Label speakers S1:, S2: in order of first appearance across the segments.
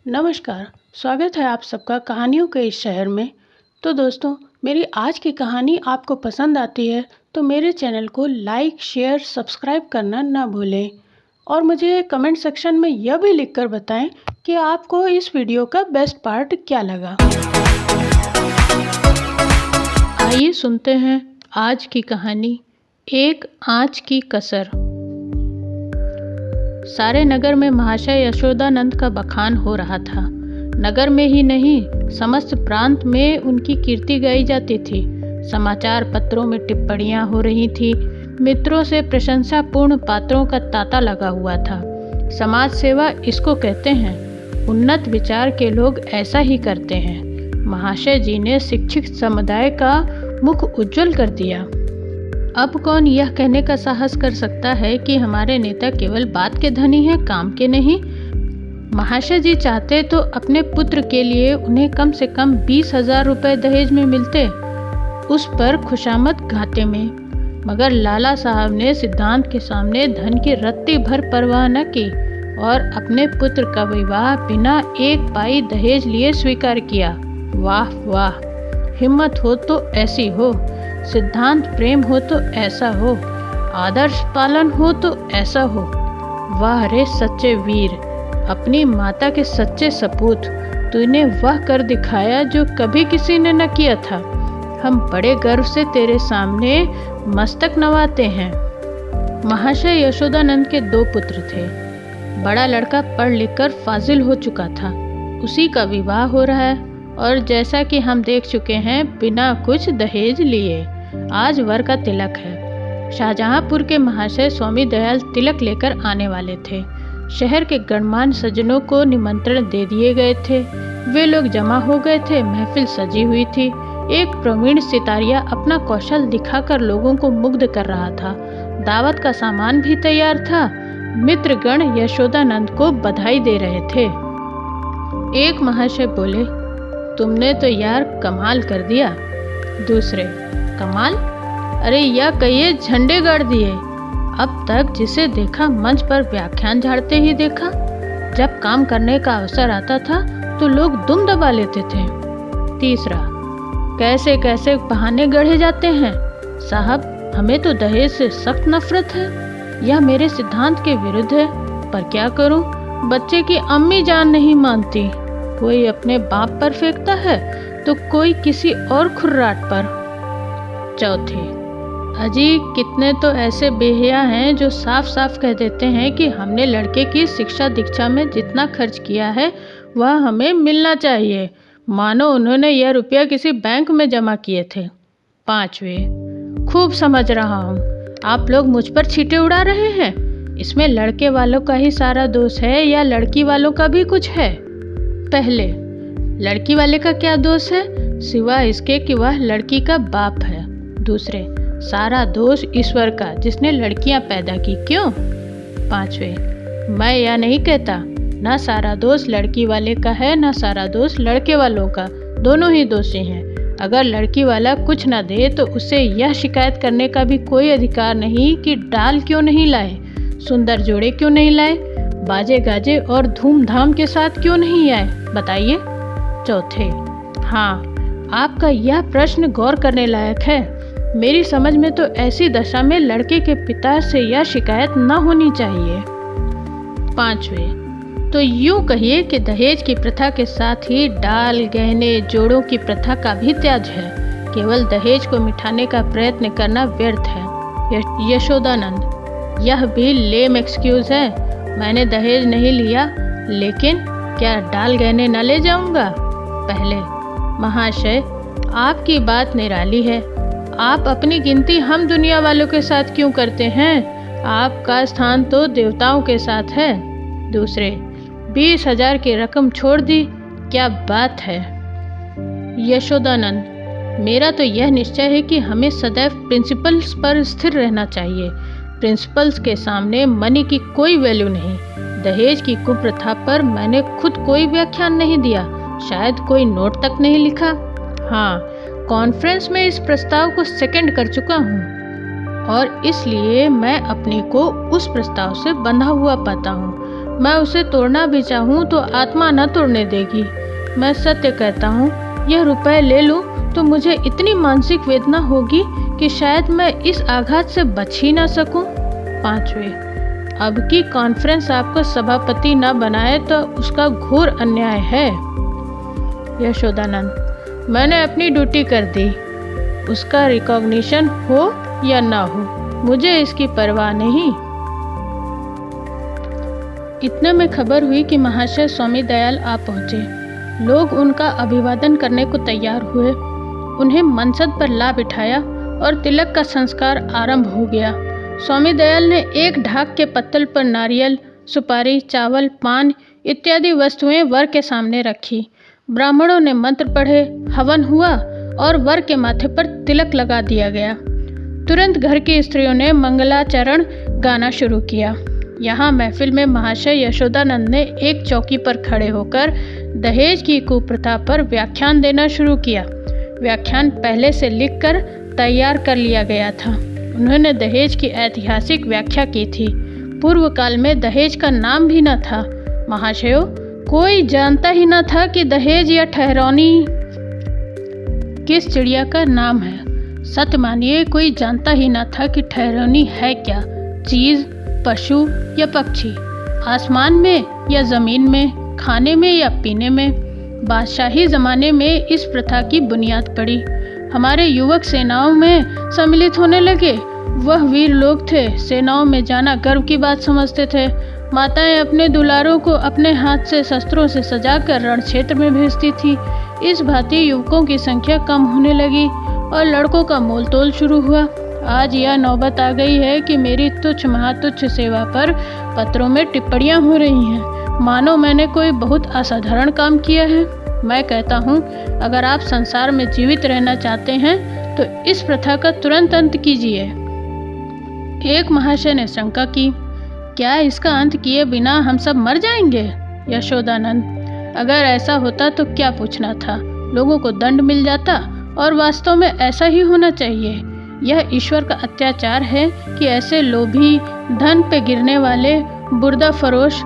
S1: नमस्कार। स्वागत है आप सबका कहानियों के इस शहर में। तो दोस्तों, मेरी आज की कहानी आपको पसंद आती है तो मेरे चैनल को लाइक, शेयर, सब्सक्राइब करना ना भूलें। और मुझे कमेंट सेक्शन में यह भी लिखकर बताएं कि आपको इस वीडियो का बेस्ट पार्ट क्या लगा। आइए सुनते हैं आज की कहानी, एक आँच की कसर। सारे नगर में महाशय यशोदानंद का बखान हो रहा था। नगर में ही नहीं, समस्त प्रांत में उनकी कीर्ति गाई जाती थी। समाचार पत्रों में टिप्पणियां हो रही थी। मित्रों से प्रशंसापूर्ण पात्रों का तांता लगा हुआ था। समाज सेवा इसको कहते हैं। उन्नत विचार के लोग ऐसा ही करते हैं। महाशय जी ने शिक्षित समुदाय का मुख उज्जवल कर दिया। अब कौन यह कहने का साहस कर सकता है कि हमारे नेता केवल बात के धनी हैं, काम के नहीं। महाशय जी चाहते तो अपने पुत्र के लिए उन्हें कम से कम 20,000 रुपये दहेज में मिलते, उस पर खुशामद घाटे में। मगर लाला साहब ने सिद्धांत के सामने धन की रत्ती भर परवाह न की और अपने पुत्र का विवाह बिना एक पाई दहेज लिए स्वीकार किया। वाह वाह! हिम्मत हो तो ऐसी हो, सिद्धांत प्रेम हो तो ऐसा हो, आदर्श पालन हो तो ऐसा हो। वाह रे सच्चे वीर, अपनी माता के सच्चे सपूत, तूने वह कर दिखाया जो कभी किसी ने न किया था। हम बड़े गर्व से तेरे सामने मस्तक नवाते हैं। महाशय यशोदानंद के 2 पुत्र थे। बड़ा लड़का पढ़ लिख कर फाजिल हो चुका था, उसी का विवाह हो रहा है और जैसा कि हम देख चुके हैं, बिना कुछ दहेज लिए। आज वर का तिलक है। शाहजहांपुर के महाशय स्वामी दयाल तिलक लेकर आने वाले थे। शहर के गणमान्य सज्जनों को निमंत्रण दे दिए गए थे। वे लोग जमा हो गए थे। महफिल सजी हुई थी। एक प्रवीण सितारिया अपना कौशल दिखाकर लोगों को मुग्ध कर रहा था। दावत का सामान भी तैयार था। मित्रगण यशोदानंद को बधाई दे रहे थे। एक महाशय बोले, तुमने तो यार कमाल कर दिया। दूसरे, कमाल? अरे यह कहिए झंडे गाड़ दिए। अब तक जिसे देखा मंच पर व्याख्यान झाड़ते ही देखा। जब काम करने का अवसर आता था तो लोग दुम दबा लेते थे। तीसरा, कैसे कैसे बहाने गढ़े जाते हैं। साहब, हमें तो दहेज से सख्त नफरत है। यह मेरे सिद्धांत के विरुद्ध है, पर क्या करूं? बच्चे की अम्मी जान नहीं मानती। कोई अपने बाप पर फेंकता है तो कोई किसी और खुर्राट पर। चौथे, अजी कितने तो ऐसे बेहया हैं जो साफ साफ कह देते हैं कि हमने लड़के की शिक्षा दीक्षा में जितना खर्च किया है वह हमें मिलना चाहिए, मानो उन्होंने यह रुपया किसी बैंक में जमा किए थे। पांचवें, खूब समझ रहा हूँ आप लोग मुझ पर छींटे उड़ा रहे हैं। इसमें लड़के वालों का ही सारा दोष है या लड़की वालों का भी कुछ है? पहले, लड़की वाले का क्या दोष है सिवा इसके कि वह लड़की का बाप है। दूसरे, सारा दोष ईश्वर का जिसने लड़कियां पैदा की, क्यों? पांचवें, मैं यह नहीं कहता ना सारा दोष लड़की वाले का है ना सारा दोष लड़के वालों का, दोनों ही दोषी हैं। अगर लड़की वाला कुछ ना दे तो उसे यह शिकायत करने का भी कोई अधिकार नहीं कि डाल क्यों नहीं लाए, सुंदर जोड़े क्यों नहीं लाए, बाजे गाजे और धूमधाम के साथ क्यों नहीं आए, बताइए। चौथे, हाँ, आपका यह प्रश्न गौर करने लायक है। मेरी समझ में तो ऐसी दशा में लड़के के पिता से यह शिकायत न होनी चाहिए। पांचवें, तो यूं कहिए कि दहेज की प्रथा के साथ ही डाल, गहने, जोड़ों की प्रथा का भी त्याग है। केवल दहेज को मिटाने का प्रयत्न करना व्यर्थ है। यशोदानंद, यह भी लेम एक्सक्यूज है। मैंने दहेज नहीं लिया, लेकिन क्या डाल गहने न ले जाऊंगा? पहले, महाशय आपकी बात निराली है। आप अपनी गिनती हम दुनिया वालों के साथ क्यों करते हैं? आपका स्थान तो देवताओं के साथ है। दूसरे, 20,000 की रकम छोड़ दी, क्या बात है। यशोदानंद, मेरा तो यह निश्चय है कि हमें सदैव प्रिंसिपल्स पर स्थिर रहना चाहिए। प्रिंसिपल्स के सामने मनी की कोई वैल्यू नहीं। दहेज की कुप्रथा पर मैंने खुद कोई व्याख्यान नहीं दिया, शायद कोई नोट तक नहीं लिखा। हाँ, कॉन्फ्रेंस में इस प्रस्ताव को सेकंड कर चुका हूँ और इसलिए मैं अपने को उस प्रस्ताव से बंधा हुआ पाता हूँ। मैं उसे तोड़ना भी चाहूँ तो आत्मा न तोड़ने देगी। मैं सत्य कहता हूँ, यह रुपए ले लूँ तो मुझे इतनी मानसिक वेदना होगी कि शायद मैं इस आघात से बच ही ना सकूं। 5वें, अब की कॉन्फ्रेंस आपको सभापति न बनाए तो उसका घोर अन्याय है। यशोदानंद, मैंने अपनी ड्यूटी कर दी, उसका रिकॉग्निशन हो या ना हो, मुझे इसकी परवाह नहीं। इतने में खबर हुई कि महाशय स्वामी दयाल आ पहुँचे। लोग उनका अभिवादन करने को तैयार हुए। उन्हें मनसद पर ला बिठाया और तिलक का संस्कार आरंभ हो गया। स्वामी दयाल ने एक ढाक के पत्तल पर नारियल, सुपारी, चावल, पान इत्यादि वस्तुएं वर के सामने रखी। ब्राह्मणों ने मंत्र पढ़े, हवन हुआ और वर के माथे पर तिलक लगा दिया गया। तुरंत घर की स्त्रियों ने मंगलाचरण गाना शुरू किया। यहाँ महफिल में महाशय यशोदानंद ने एक चौकी पर खड़े होकर दहेज की कुप्रथा पर व्याख्यान देना शुरू किया। व्याख्यान पहले से लिखकर तैयार कर लिया गया था। उन्होंने दहेज की ऐतिहासिक व्याख्या की थी। पूर्व काल में दहेज का नाम भी न था। महाशयों, कोई जानता ही न था कि दहेज या ठहरौनी किस चिड़िया का नाम है। सत्य मानिए, कोई जानता ही न था कि ठहरौनी है क्या चीज़, पशु या पक्षी, आसमान में या ज़मीन में, खाने में या पीने में। बादशाही ज़माने में इस प्रथा की बुनियाद पड़ी। हमारे युवक सेनाओं में सम्मिलित होने लगे। वह वीर लोग थे, सेनाओं में जाना गर्व की बात समझते थे। माताएं अपने दुलारों को अपने हाथ से शस्त्रों से सजाकर रण क्षेत्र में भेजती थी। इस भांति युवकों की संख्या कम होने लगी और लड़कों का मोल तोल शुरू हुआ। आज यह नौबत आ गई है कि मेरी तुच्छ महातुच्छ सेवा पर पत्रों में टिप्पणियां हो रही हैं, मानो मैंने कोई बहुत असाधारण काम किया है। मैं कहता हूँ, अगर आप संसार में जीवित रहना चाहते हैं तो इस प्रथा का तुरंत अंत कीजिए। एक महाशय ने शंका की, क्या इसका अंत किए बिना हम सब मर जाएंगे? यशोदानंद, अगर ऐसा होता तो क्या पूछना था, लोगों को दंड मिल जाता और वास्तव में ऐसा ही होना चाहिए। यह ईश्वर का अत्याचार है कि ऐसे लोभी, धन पे गिरने वाले, बुर्दा फरोश,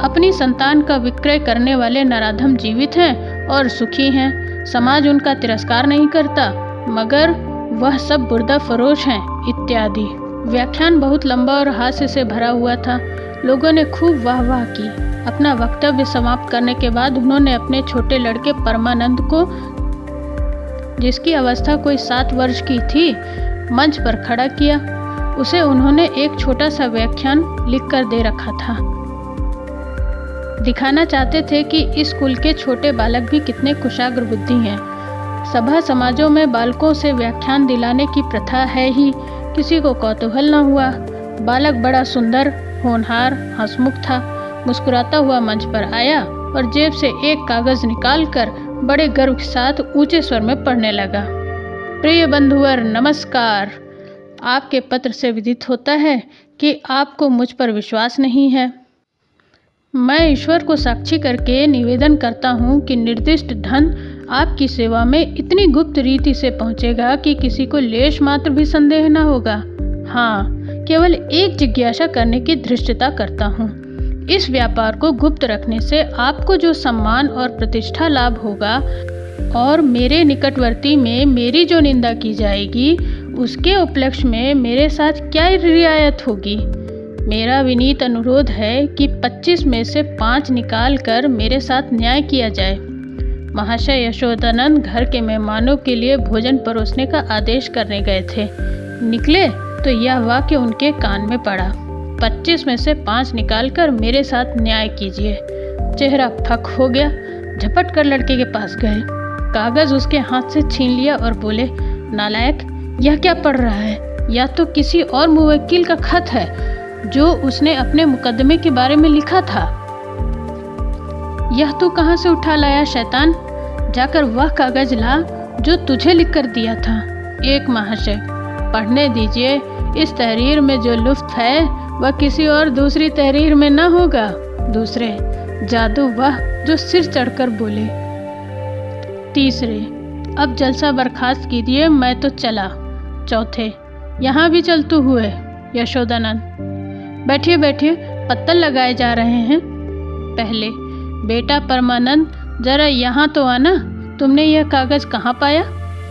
S1: अपनी संतान का विक्रय करने वाले नराधम जीवित हैं और सुखी हैं। समाज उनका तिरस्कार नहीं करता, मगर वह सब बुर्दा फरोश हैं इत्यादि। व्याख्यान बहुत लंबा और हास्य से भरा हुआ था। लोगों ने खूब वाह की। अपना वक्तव्य समाप्त करने के बाद उन्होंने अपने छोटे लड़के परमानंद को, जिसकी अवस्था कोई 7 वर्ष की थी, मंच पर खड़ा किया। उसे उन्होंने एक छोटा सा व्याख्यान लिखकर दे रखा था। दिखाना चाहते थे कि इस स्कूल के छोटे बालक भी कितने कुशाग्र बुद्धि हैं। सभा समाजों में बालकों से व्याख्यान दिलाने की प्रथा है ही। किसी को कौतूहल न हुआ। बालक बड़ा सुंदर, होनहार, हंसमुख था। मुस्कुराता हुआ मंच पर आया और जेब से एक कागज निकालकर बड़े गर्व के साथ ऊंचे स्वर में पढ़ने लगा। प्रिय बंधुवर, नमस्कार। आपके पत्र से विदित होता है कि आपको मुझ पर विश्वास नहीं है। मैं ईश्वर को साक्षी करके निवेदन करता हूँ कि निर्दिष्ट धन आपकी सेवा में इतनी गुप्त रीति से पहुँचेगा कि किसी को लेश मात्र भी संदेह न होगा। हाँ, केवल एक जिज्ञासा करने की धृष्टता करता हूँ। इस व्यापार को गुप्त रखने से आपको जो सम्मान और प्रतिष्ठा लाभ होगा और मेरे निकटवर्ती में मेरी जो निंदा की जाएगी, उसके उपलक्ष्य में मेरे साथ क्या रियायत होगी। मेरा विनीत अनुरोध है कि 25 में से 5 निकाल कर मेरे साथ न्याय किया जाए। महाशय यशोदानंद घर के मेहमानों के लिए भोजन परोसने का आदेश करने गए थे। निकले तो यह वाक्य उनके कान में पड़ा, 25 में से 5 निकालकर मेरे साथ न्याय कीजिए। चेहरा फक हो गया। झपट कर लड़के के पास गए, कागज उसके हाथ से छीन लिया और बोले, नालायक, यह क्या पढ़ रहा है? या तो किसी और मुवक्किल का खत है जो उसने अपने मुकदमे के बारे में लिखा था। यह तू कहाँ से उठा लाया शैतान? जाकर वह कागज ला जो तुझे लिख कर दिया था। एक महाशय, पढ़ने दीजिए। इस तहरीर में जो लुत्फ है वह किसी और दूसरी तहरीर में न होगा। दूसरे, जादू वह जो सिर चढ़कर बोले। तीसरे, अब जलसा बर्खास्त कीजिए, मैं तो चला। चौथे, यहाँ भी चलते हुए। यशोदानंद, बैठिए बैठिए, पत्तल लगाए जा रहे हैं। पहले, बेटा परमानंद, जरा यहाँ तो आना, तुमने यह कागज कहाँ पाया?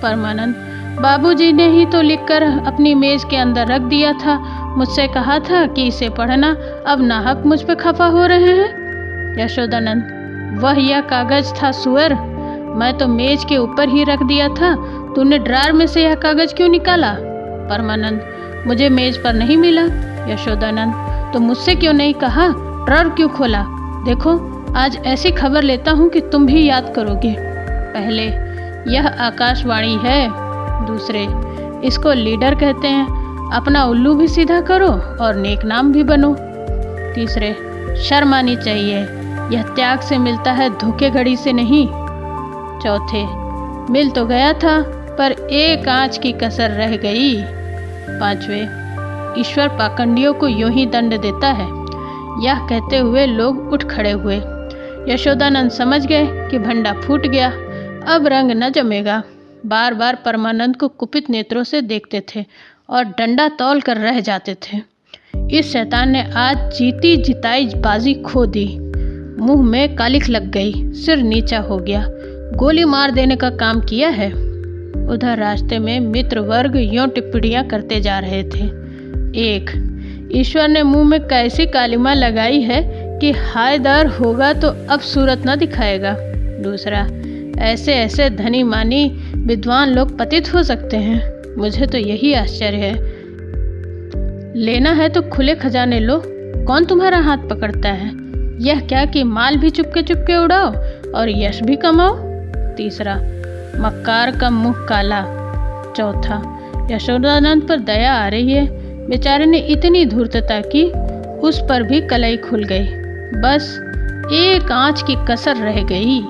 S1: परमानंद, बाबूजी ने ही तो लिखकर अपनी मेज के अंदर रख दिया था। मुझसे कहा था कि इसे पढ़ना। अब नाहक मुझ पे खफा हो रहे हैं। यशोदानंद, वह यह कागज था सुअर, मैं तो मेज के ऊपर ही रख दिया था। तूने ड्रार में से यह कागज क्यों निकाला? परमानंद, मुझे मेज पर नहीं मिला। यशोदानंद, तो मुझसे क्यों नहीं कहा? ड्रार क्यों खोला? देखो, आज ऐसी खबर लेता हूँ कि तुम भी याद करोगे। पहले, यह आकाशवाणी है। दूसरे, इसको लीडर कहते हैं। अपना उल्लू भी सीधा करो और नेक नाम भी बनो। तीसरे, शर्म आनी चाहिए, यह त्याग से मिलता है, धोखे घड़ी से नहीं। चौथे, मिल तो गया था पर एक आंच की कसर रह गई। पांचवें, ईश्वर पाखंडियों को यूं ही दंड देता है। यह कहते हुए लोग उठ खड़े हुए। यशोदानंद समझ गए कि भंडा फूट गया, अब रंग न जमेगा। बार बार परमानंद को कुपित नेत्रों से देखते थे और डंडा तौल कर रह जाते थे। इस शैतान ने आज जीती जिताई बाजी खो दी। मुंह में कालिख लग गई, सिर नीचा हो गया, गोली मार देने का काम किया है। उधर रास्ते में मित्र वर्ग यूं टिप्पणियां करते जा रहे थे। एक, ईश्वर ने मुंह में कैसी कालिमा लगाई है कि हायदार होगा तो अब सूरत न दिखाएगा। दूसरा, ऐसे ऐसे धनी मानी विद्वान लोग पतित हो सकते हैं, मुझे तो यही आश्चर्य है। लेना है तो खुले खजाने लो, कौन तुम्हारा हाथ पकड़ता है? यह क्या कि माल भी चुपके चुपके उड़ाओ और यश भी कमाओ। तीसरा, मक्कार का मुंह काला। चौथा, यशोदानंद पर दया आ रही है, बेचारे ने इतनी धूर्तता की, उस पर भी कलाई खुल गई, बस एक आंच की कसर रह गई।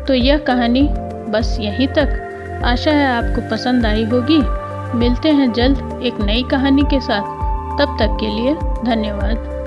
S1: तो यह कहानी बस यहीं तक। आशा है आपको पसंद आई होगी। मिलते हैं जल्द एक नई कहानी के साथ। तब तक के लिए धन्यवाद।